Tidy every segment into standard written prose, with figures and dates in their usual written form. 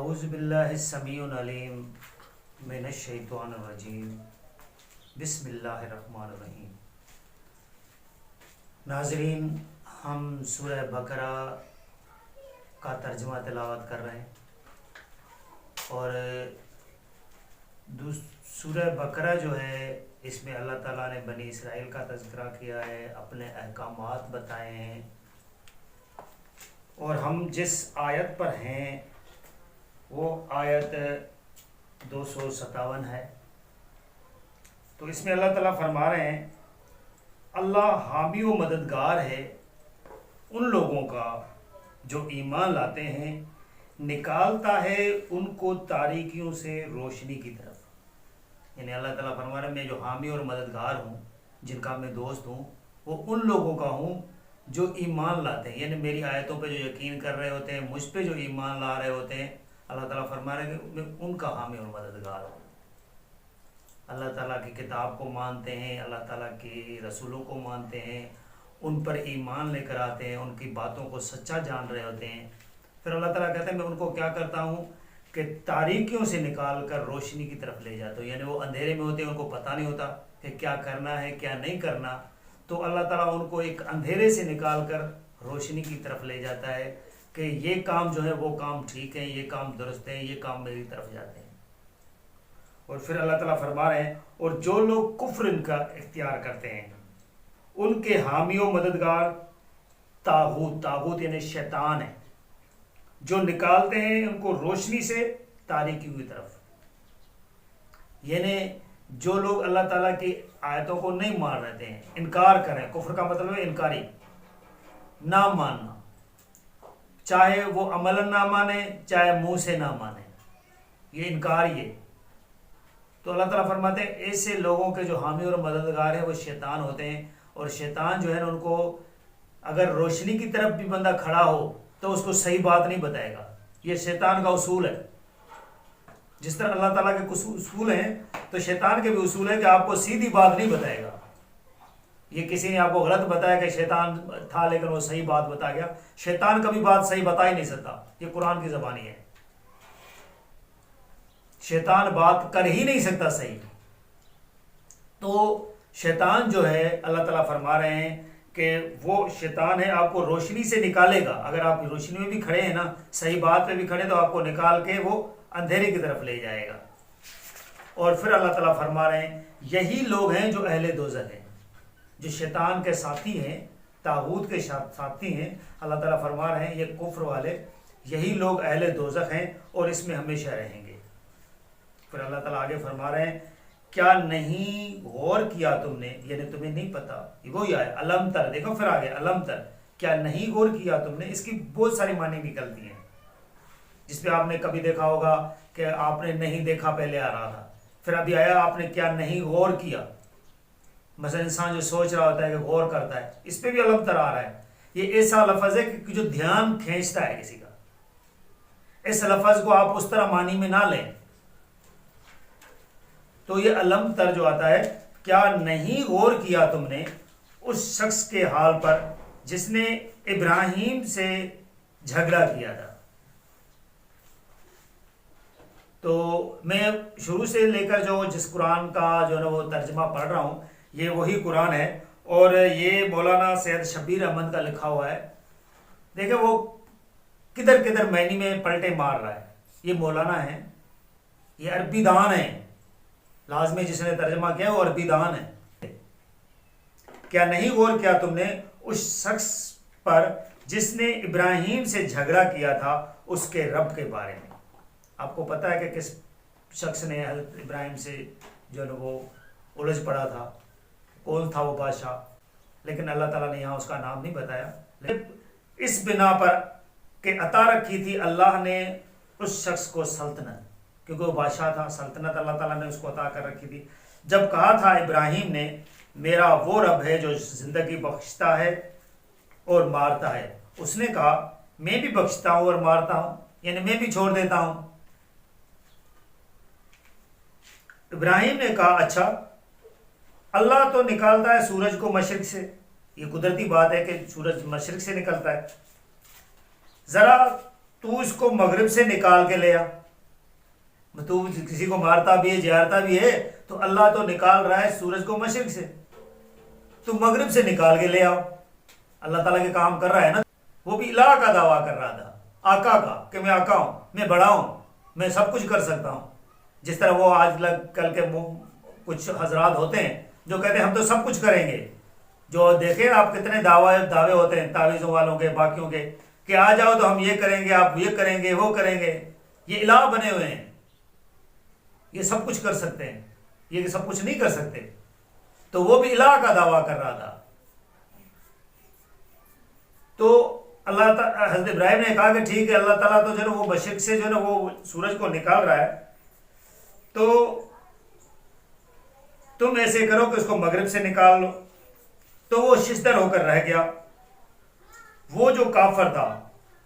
اعوذ باللہ السمیع العلیم من الشیطان الرجیم بسم اللہ الرحمن الرحیم۔ ناظرین، ہم سورہ بقرہ کا ترجمہ تلاوت کر رہے ہیں اور سورہ بقرہ جو ہے اس میں اللہ تعالیٰ نے بنی اسرائیل کا تذکرہ کیا ہے، اپنے احکامات بتائے ہیں، اور ہم جس آیت پر ہیں وہ آیت 257 ہے۔ تو اس میں اللہ تعالیٰ فرما رہے ہیں اللہ حامی و مددگار ہے ان لوگوں کا جو ایمان لاتے ہیں، نکالتا ہے ان کو تاریکیوں سے روشنی کی طرف۔ یعنی اللہ تعالیٰ فرما رہے ہیں میں جو حامی اور مددگار ہوں، جن کا میں دوست ہوں، وہ ان لوگوں کا ہوں جو ایمان لاتے ہیں، یعنی میری آیتوں پہ جو یقین کر رہے ہوتے ہیں، مجھ پہ جو ایمان لا رہے ہوتے ہیں۔ اللہ تعالیٰ فرما رہے ہیں کہ میں ان کا حامی اور مددگار ہوں۔ اللہ تعالیٰ کی کتاب کو مانتے ہیں، اللہ تعالیٰ کے رسولوں کو مانتے ہیں، ان پر ایمان لے کر آتے ہیں، ان کی باتوں کو سچا جان رہے ہوتے ہیں۔ پھر اللہ تعالیٰ کہتے ہیں میں ان کو کیا کرتا ہوں کہ تاریکیوں سے نکال کر روشنی کی طرف لے جاتا ہوں۔ یعنی وہ اندھیرے میں ہوتے ہیں، ان کو پتہ نہیں ہوتا کہ کیا کرنا ہے کیا نہیں کرنا، تو اللہ تعالیٰ ان کو ایک اندھیرے سے نکال کر روشنی کی طرف لے جاتا ہے کہ یہ کام جو ہے وہ کام ٹھیک ہے، یہ کام درست ہے، یہ کام میری طرف جاتے ہیں۔ اور پھر اللہ تعالیٰ فرما رہے ہیں اور جو لوگ کفر ان کا اختیار کرتے ہیں ان کے حامی و مددگار طاغوت یعنی شیطان ہے، جو نکالتے ہیں ان کو روشنی سے تاریکی کی طرف۔ یعنی جو لوگ اللہ تعالیٰ کی آیتوں کو نہیں مان رہتے ہیں، انکار کریں، کفر کا مطلب ہے انکاری، نہ ماننا، چاہے وہ عملاً نہ مانے چاہے منہ سے نہ مانے، یہ انکار ہی ہے۔ تو اللہ تعالیٰ فرماتے ہیں ایسے لوگوں کے جو حامی اور مددگار ہیں وہ شیطان ہوتے ہیں، اور شیطان جو ہے نا ان کو اگر روشنی کی طرف بھی بندہ کھڑا ہو تو اس کو صحیح بات نہیں بتائے گا۔ یہ شیطان کا اصول ہے۔ جس طرح اللہ تعالیٰ کے کچھ اصول ہیں تو شیطان کے بھی اصول ہے کہ آپ کو سیدھی بات نہیں بتائے گا۔ یہ کسی نے آپ کو غلط بتایا کہ شیطان تھا لیکن وہ صحیح بات بتا گیا، شیطان کبھی بات صحیح بتا ہی نہیں سکتا، یہ قرآن کی زبانی ہے۔ شیطان بات کر ہی نہیں سکتا صحیح۔ تو شیطان جو ہے اللہ تعالیٰ فرما رہے ہیں کہ وہ شیطان ہے، آپ کو روشنی سے نکالے گا۔ اگر آپ روشنی میں بھی کھڑے ہیں نا، صحیح بات پہ بھی کھڑے تو آپ کو نکال کے وہ اندھیرے کی طرف لے جائے گا۔ اور پھر اللہ تعالیٰ فرما رہے ہیں یہی لوگ ہیں جو اہل دوزخ ہیں، جو شیطان کے ساتھی ہیں، طاغوت کے ساتھی ہیں۔ اللہ تعالیٰ فرما رہے ہیں یہ کفر والے، یہی لوگ اہل دوزخ ہیں اور اس میں ہمیشہ رہیں گے۔ پھر اللہ تعالیٰ آگے فرما رہے ہیں کیا نہیں غور کیا تم نے، یعنی تمہیں نہیں پتا، وہی آئے علم تر، دیکھو پھر آگے علم تر، کیا نہیں غور کیا تم نے، اس کی بہت ساری معنی نکلتی ہیں، جس پہ آپ نے کبھی دیکھا ہوگا کہ آپ نے نہیں دیکھا پہلے آ رہا تھا، پھر ابھی آیا آپ نے کیا نہیں غور کیا۔ مثلا انسان جو سوچ رہا ہوتا ہے کہ غور کرتا ہے، اس پہ بھی علم تر آ رہا ہے۔ یہ ایسا لفظ ہے کہ جو دھیان کھینچتا ہے کسی کا۔ اس لفظ کو آپ اس طرح معنی میں نہ لیں۔ تو یہ علم تر جو آتا ہے، کیا نہیں غور کیا تم نے اس شخص کے حال پر جس نے ابراہیم سے جھگڑا کیا تھا۔ تو میں شروع سے لے کر جس قرآن کا جو ہے نا وہ ترجمہ پڑھ رہا ہوں، یہ وہی قرآن ہے، اور یہ مولانا سید شبیر احمد کا لکھا ہوا ہے۔ دیکھیں وہ کدھر کدھر معنی میں پلٹے مار رہا ہے۔ یہ مولانا ہے، یہ عربی دان ہے، لازمی جس نے ترجمہ کیا وہ عربی دان ہے۔ کیا نہیں غور کیا تم نے اس شخص پر جس نے ابراہیم سے جھگڑا کیا تھا اس کے رب کے بارے میں۔ آپ کو پتہ ہے کہ کس شخص نے حضرت ابراہیم سے جو ہے وہ الجھ پڑا تھا، کون تھا وہ بادشاہ، لیکن اللہ تعالیٰ نے یہاں اس کا نام نہیں بتایا۔ اس بنا پر کہ عطا رکھی تھی اللہ نے اس شخص کو سلطنت، کیونکہ وہ بادشاہ تھا، سلطنت اللہ تعالیٰ نے اس کو عطا کر رکھی تھی۔ جب کہا تھا ابراہیم نے میرا وہ رب ہے جو زندگی بخشتا ہے اور مارتا ہے، اس نے کہا میں بھی بخشتا ہوں اور مارتا ہوں، یعنی میں بھی چھوڑ دیتا ہوں۔ ابراہیم نے کہا اچھا، اللہ تو نکالتا ہے سورج کو مشرق سے، یہ قدرتی بات ہے کہ سورج مشرق سے نکلتا ہے، ذرا تو اس کو مغرب سے نکال کے لے آ. تو کسی کو مارتا بھی ہے جہارتا بھی ہے تو اللہ تو نکال رہا ہے سورج کو مشرق سے, تو مغرب سے نکال کے لے آؤ. اللہ تعالیٰ کے کام کر رہا ہے نا. وہ بھی الہ کا دعویٰ کر رہا تھا, آقا کا, کہ میں آقا ہوں, میں بڑا ہوں, میں سب کچھ کر سکتا ہوں. جس طرح وہ آج کل کے کچھ حضرات ہوتے ہیں جو کہتے ہیں ہم تو سب کچھ کریں گے. جو دیکھیں آپ کتنے دعوے ہوتے ہیں تعویذوں والوں کے, باقیوں کے, کہ آ جاؤ تو ہم یہ کریں گے, آپ یہ کریں گے, وہ کریں گے. یہ الہ بنے ہوئے ہیں, یہ سب کچھ کر سکتے ہیں, یہ سب کچھ نہیں کر سکتے. تو وہ بھی الہ کا دعویٰ کر رہا تھا. تو اللہ تعالیٰ حضرت ابراہیم نے کہا کہ ٹھیک ہے, اللہ تعالیٰ تو جو ہے وہ مشرق سے جو ہے وہ سورج کو نکال رہا ہے, تو تم ایسے کرو کہ اس کو مغرب سے نکال لو. تو وہ ششدر ہو کر رہ گیا. وہ جو کافر تھا,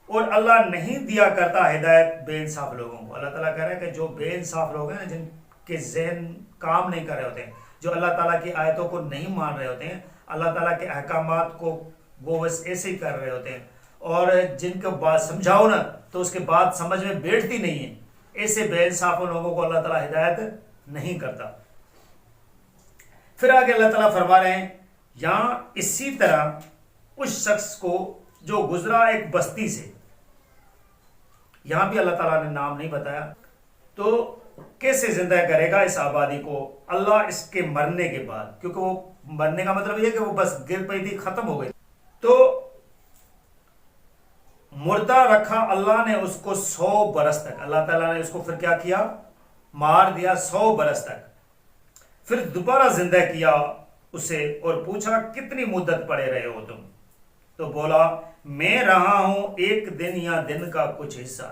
اور اللہ نہیں دیا کرتا ہدایت بے انصاف لوگوں کو. اللہ تعالیٰ کہہ رہا ہے کہ جو بے انصاف لوگ ہیں, جن کے ذہن کام نہیں کر رہے ہوتے ہیں, جو اللہ تعالیٰ کی آیتوں کو نہیں مان رہے ہوتے ہیں, اللہ تعالیٰ کے احکامات کو وہ بس ایسے ہی کر رہے ہوتے ہیں, اور جن کو بات سمجھاؤ نا تو اس کے بعد سمجھ میں بیٹھتی نہیں ہے, ایسے بے انصاف لوگوں کو اللہ تعالیٰ ہدایت نہیں کرتا. پھر آگے اللہ تعالیٰ فرما رہے ہیں یہاں اسی طرح اس شخص کو جو گزرا ایک بستی سے, یہاں بھی اللہ تعالیٰ نے نام نہیں بتایا, تو کیسے زندہ کرے گا اس آبادی کو اللہ اس کے مرنے کے بعد, کیونکہ وہ مرنے کا مطلب یہ کہ وہ بس گر پئی تھی, ختم ہو گئی. تو مردہ رکھا اللہ نے اس کو 100 برس تک, اللہ تعالیٰ نے اس کو پھر کیا کیا, مار دیا 100 برس تک. پھر دوبارہ زندہ کیا اسے اور پوچھا کتنی مدت پڑے رہے ہو تم, تو بولا میں رہا ہوں ایک دن یا دن کا کچھ حصہ.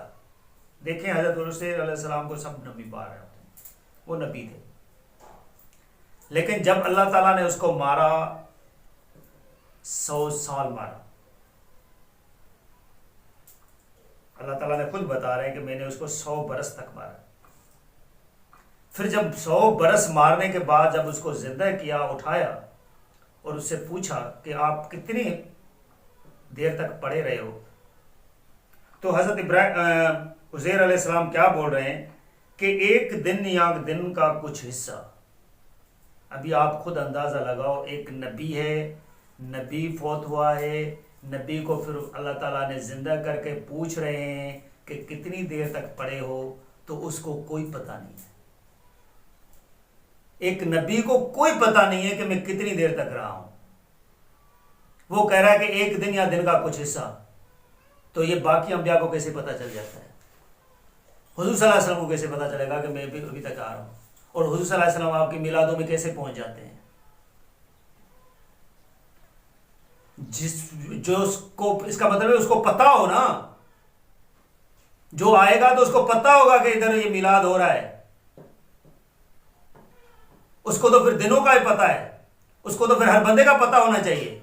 دیکھیں حضرت علیہ السلام کو سب نبی پا رہے ہوتے ہیں, وہ نبی تھے, لیکن جب اللہ تعالیٰ نے اس کو مارا 100 سال مارا. اللہ تعالیٰ نے خود بتا رہے ہیں کہ میں نے اس کو 100 برس تک مارا. پھر جب 100 برس مارنے کے بعد جب اس کو زندہ کیا, اٹھایا اور اس سے پوچھا کہ آپ کتنی دیر تک پڑے رہے ہو, تو حضرت عزیر علیہ السلام کیا بول رہے ہیں کہ ایک دن یا دن کا کچھ حصہ. ابھی آپ خود اندازہ لگاؤ, ایک نبی ہے, نبی فوت ہوا ہے, نبی کو پھر اللہ تعالیٰ نے زندہ کر کے پوچھ رہے ہیں کہ کتنی دیر تک پڑے ہو, تو اس کو کوئی پتہ نہیں ہے. ایک نبی کو کوئی پتہ نہیں ہے کہ میں کتنی دیر تک رہا ہوں. وہ کہہ رہا ہے کہ ایک دن یا دن کا کچھ حصہ, تو یہ باقی انبیاء کو کیسے پتہ چل جاتا ہے؟ حضور صلی اللہ علیہ وسلم کو کیسے پتہ چلے گا کہ میں بھی ابھی تک آ رہا ہوں؟ اور حضور صلی اللہ علیہ وسلم آپ کی میلادوں میں کیسے پہنچ جاتے ہیں؟ جو اس کا مطلب ہے اس کو پتہ ہو نا, جو آئے گا تو اس کو پتہ ہوگا کہ ادھر یہ میلاد ہو رہا ہے. اس کو تو پھر دنوں کا ہی پتہ ہے, اس کو تو پھر ہر بندے کا پتہ ہونا چاہیے.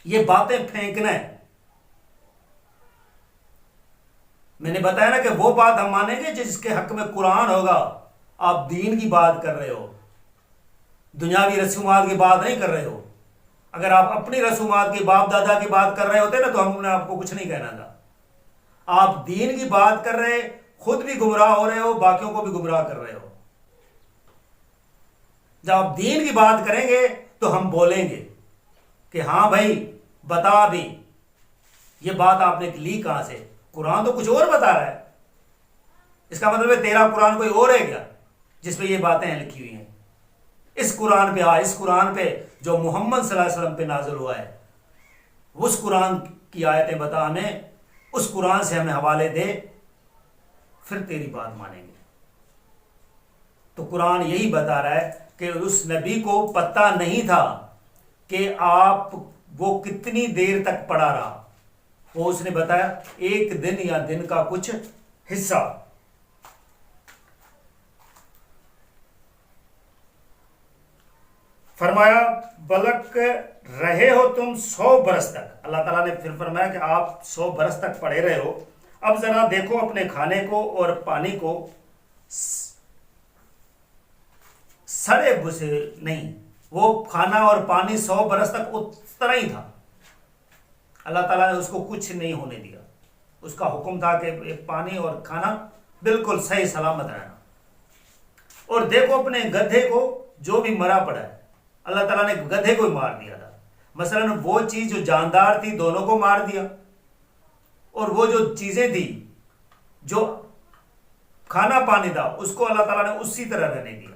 یہ باتیں پھینکنا ہے. میں نے بتایا نا کہ وہ بات ہم مانیں گے جس کے حق میں قرآن ہوگا. آپ دین کی بات کر رہے ہو, دنیاوی رسومات کی بات نہیں کر رہے ہو. اگر آپ اپنی رسومات کی باپ دادا کی بات کر رہے ہوتے نا تو ہم نے آپ کو کچھ نہیں کہنا تھا. آپ دین کی بات کر رہے, خود بھی گمراہ ہو رہے ہو, باقیوں کو بھی گمراہ کر رہے ہو. جب آپ دین کی بات کریں گے تو ہم بولیں گے کہ ہاں بھائی بتا بھی, یہ بات آپ نے لی کہاں سے؟ قرآن تو کچھ اور بتا رہا ہے. اس کا مطلب ہے تیرا قرآن کوئی اور ہے کیا جس پہ یہ باتیں لکھی ہوئی ہیں؟ اس قرآن پہ اس قرآن پہ جو محمد صلی اللہ علیہ وسلم پہ نازل ہوا ہے, اس قرآن کی آیتیں بتا ہمیں, اس قرآن سے ہمیں حوالے دے, پھر تیری بات مانیں گے. تو قرآن یہی بتا رہا ہے کہ اس نبی کو پتہ نہیں تھا کہ آپ وہ کتنی دیر تک پڑا رہا. وہ اس نے بتایا ایک دن یا دن کا کچھ حصہ. فرمایا بلک رہے ہو تم 100 برس تک. اللہ تعالیٰ نے پھر فرمایا کہ آپ 100 برس تک پڑے رہے ہو. اب ذرا دیکھو اپنے کھانے کو اور پانی کو, سڑے بسے نہیں. وہ کھانا اور پانی 100 برس تک اس طرح ہی تھا. اللہ تعالیٰ نے اس کو کچھ نہیں ہونے دیا. اس کا حکم تھا کہ پانی اور کھانا بالکل صحیح سلامت رہنا. اور دیکھو اپنے گدھے کو جو بھی مرا پڑا ہے، اللہ تعالیٰ نے گدھے کو ہی مار دیا تھا. مثلا وہ چیز جو جاندار تھی دونوں کو مار دیا، اور وہ جو چیزیں تھی جو کھانا پانی تھا اس کو اللہ تعالیٰ نے اسی طرح رہنے دیا.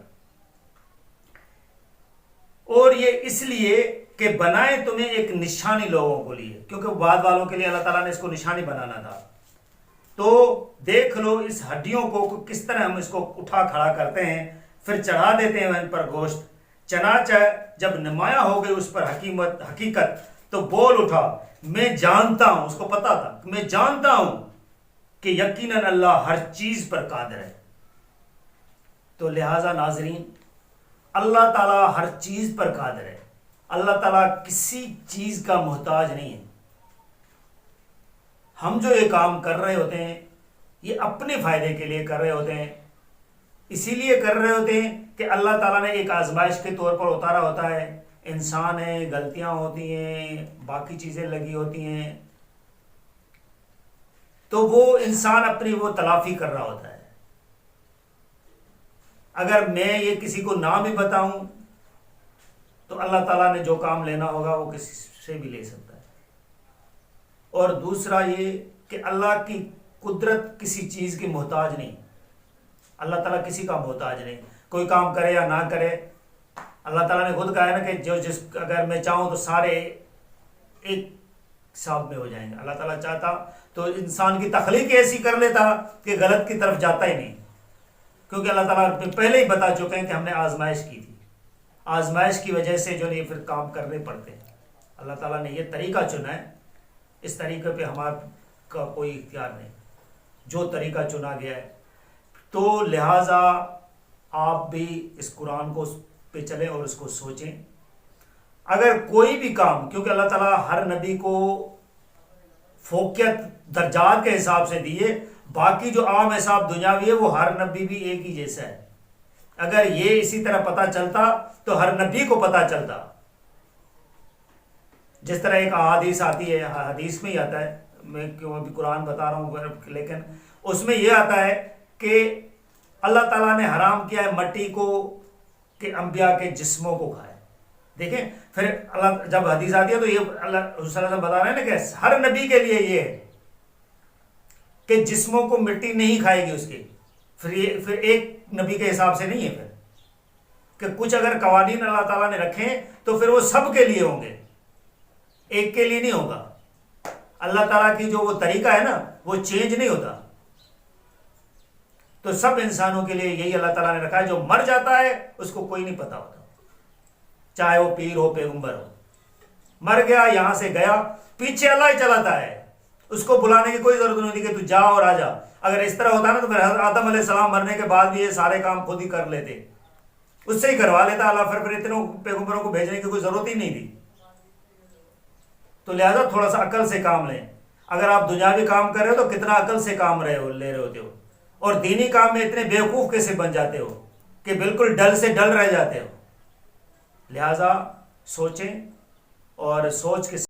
اور یہ اس لیے کہ بنائے تمہیں ایک نشانی لوگوں کو لیے، کیونکہ بعد والوں کے لیے اللہ تعالیٰ نے اس کو نشانی بنانا تھا. تو دیکھ لو اس ہڈیوں کو کس طرح ہم اس کو اٹھا کھڑا کرتے ہیں، پھر چڑھا دیتے ہیں ان پر گوشت. چنانچہ جب نمایاں ہو گئی اس پر حقیقت تو بول اٹھا، میں جانتا ہوں. اس کو پتا تھا کہ میں جانتا ہوں کہ یقیناً اللہ ہر چیز پر قادر ہے. تو لہٰذا ناظرین، اللہ تعالیٰ ہر چیز پر قادر ہے. اللہ تعالیٰ کسی چیز کا محتاج نہیں ہے. ہم جو یہ کام کر رہے ہوتے ہیں یہ اپنے فائدے کے لیے کر رہے ہوتے ہیں، اسی لیے کر رہے ہوتے ہیں کہ اللہ تعالیٰ نے ایک آزمائش کے طور پر اتارا ہوتا ہے. انسان ہے، غلطیاں ہوتی ہیں، باقی چیزیں لگی ہوتی ہیں، تو وہ انسان اپنی وہ تلافی کر رہا ہوتا ہے. اگر میں یہ کسی کو نہ بھی بتاؤں تو اللہ تعالیٰ نے جو کام لینا ہوگا وہ کسی سے بھی لے سکتا ہے. اور دوسرا یہ کہ اللہ کی قدرت کسی چیز کی محتاج نہیں. اللہ تعالیٰ کسی کا محتاج نہیں. کوئی کام کرے یا نہ کرے، اللہ تعالیٰ نے خود کہا ہے نا کہ اگر میں چاہوں تو سارے ایک حساب میں ہو جائیں گے. اللہ تعالیٰ چاہتا تو انسان کی تخلیق ایسی کر لیتا کہ غلط کی طرف جاتا ہی نہیں، کیونکہ اللہ تعالیٰ پہلے ہی بتا چکے ہیں کہ ہم نے آزمائش کی تھی. آزمائش کی وجہ سے جو نہیں پھر کام کرنے پڑتے ہیں. اللہ تعالیٰ نے یہ طریقہ چنا ہے، اس طریقے پہ ہمارا کا کوئی اختیار نہیں، جو طریقہ چنا گیا ہے. تو لہٰذا آپ بھی اس قرآن کو پہ چلیں اور اس کو سوچیں. اگر کوئی بھی کام، کیونکہ اللہ تعالیٰ ہر نبی کو فوقیت درجات کے حساب سے دیے، باقی جو عام حساب دنیاوی ہے وہ ہر نبی بھی ایک ہی جیسا ہے. اگر یہ اسی طرح پتہ چلتا تو ہر نبی کو پتہ چلتا. جس طرح ایک احادیث آتی ہے، حدیث میں ہی آتا ہے، میں کیوں ابھی قرآن بتا رہا ہوں، لیکن اس میں یہ آتا ہے کہ اللہ تعالیٰ نے حرام کیا ہے مٹی کو کہ انبیاء کے جسموں کو کھائے. دیکھیں پھر اللہ جب حدیث آتی ہے تو یہ اللہ صلی اللہ علیہ وسلم بتا رہے ہیں نا کہ ہر نبی کے لیے یہ ہے کہ جسموں کو مٹی نہیں کھائے گی اس کے. پھر ایک نبی کے حساب سے نہیں ہے، پھر کہ کچھ اگر قوانین اللہ تعالیٰ نے رکھے تو پھر وہ سب کے لیے ہوں گے، ایک کے لیے نہیں ہوگا. اللہ تعالیٰ کی جو وہ طریقہ ہے نا وہ چینج نہیں ہوتا. تو سب انسانوں کے لیے یہی اللہ تعالیٰ نے رکھا ہے. جو مر جاتا ہے اس کو کوئی نہیں پتا ہوتا، چاہے وہ پیر ہو پیغمبر ہو. مر گیا، یہاں سے گیا، پیچھے اللہ ہی چلاتا ہے. اس کو بلانے کی کوئی ضرورت نہیں ہوتی کہ تو جا اور آ جا. اگر اس طرح ہوتا نا تو پھر حضرت آدم علیہ السلام مرنے کے بعد بھی یہ سارے کام خود ہی کر لیتے، اس سے ہی کروا لیتا اللہ. پھر اتنوں پیغمبروں کو بھیجنے کی کوئی ضرورت ہی نہیں تھی. تو لہذا تھوڑا سا عقل سے کام لیں. اگر آپ دنیاوی کام کر رہے ہو تو کتنا عقل سے کام لے رہے ہوتے ہو، اور دینی کام میں اتنے بیوقوف کیسے بن جاتے ہو کہ بالکل ڈل سے ڈل رہ جاتے ہو. لہذا سوچیں اور سوچ کے